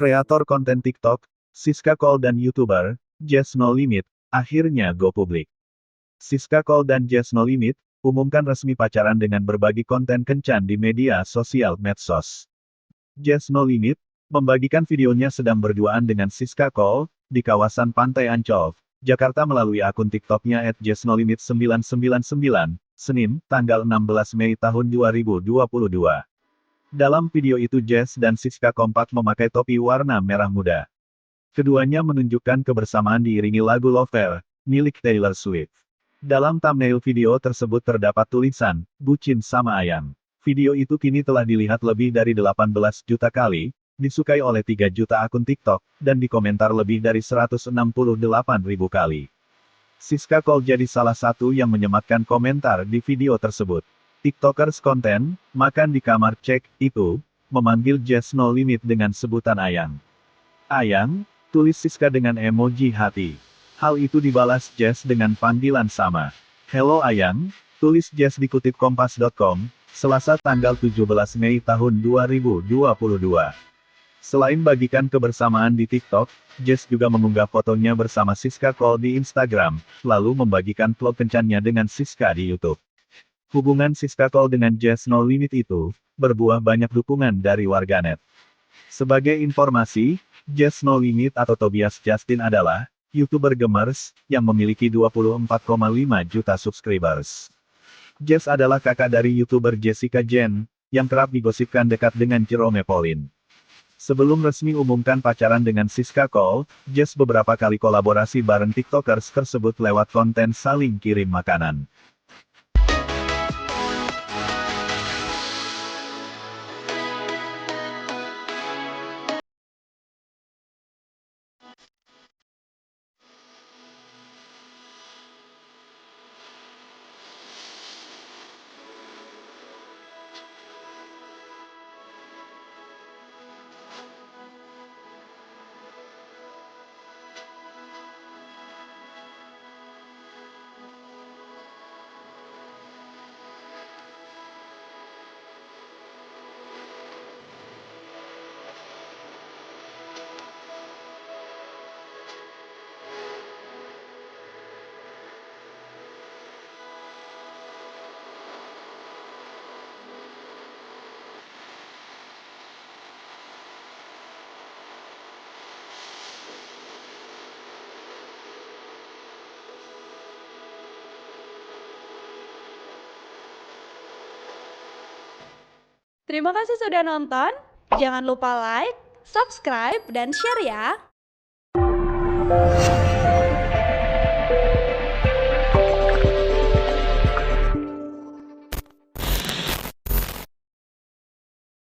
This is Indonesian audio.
Kreator konten TikTok, Siska Cole dan YouTuber, Jazz No Limit, akhirnya go publik. Siska Cole dan Jazz No Limit, umumkan resmi pacaran dengan berbagi konten kencan di media sosial medsos. Jazz No Limit, membagikan videonya sedang berduaan dengan Siska Cole, di kawasan Pantai Ancol, Jakarta melalui akun TikToknya @jazznolimit999, Senin, tanggal 16 Mei tahun 2022. Dalam video itu Jazz dan Siska kompak memakai topi warna merah muda. Keduanya menunjukkan kebersamaan diiringi lagu Lover, milik Taylor Swift. Dalam thumbnail video tersebut terdapat tulisan, "Bucin sama Ayang". Video itu kini telah dilihat lebih dari 18 juta kali, disukai oleh 3 juta akun TikTok, dan dikomentar lebih dari 168 ribu kali. Siska Cole jadi salah satu yang menyematkan komentar di video tersebut. TikTokers konten, makan di kamar cek, itu, memanggil Jazz No Limit dengan sebutan Ayang. Ayang, tulis Siska dengan emoji hati. Hal itu dibalas Jazz dengan panggilan sama. Hello Ayang, tulis Jazz dikutip kompas.com, Selasa tanggal 17 Mei tahun 2022. Selain bagikan kebersamaan di TikTok, Jazz juga mengunggah fotonya bersama Siska Cole di Instagram, lalu membagikan vlog kencannya dengan Siska di YouTube. Hubungan Siska Cole dengan Jazz No Limit itu, berbuah banyak dukungan dari warganet. Sebagai informasi, Jazz No Limit atau Tobias Justin adalah YouTuber gamers yang memiliki 24,5 juta subscribers. Jazz adalah kakak dari YouTuber Jessica Jen, yang kerap digosipkan dekat dengan Jerome Pauline. Sebelum resmi umumkan pacaran dengan Siska Cole, Jazz beberapa kali kolaborasi bareng TikTokers tersebut lewat konten saling kirim makanan. Terima kasih sudah nonton. Jangan lupa like, subscribe, dan share ya.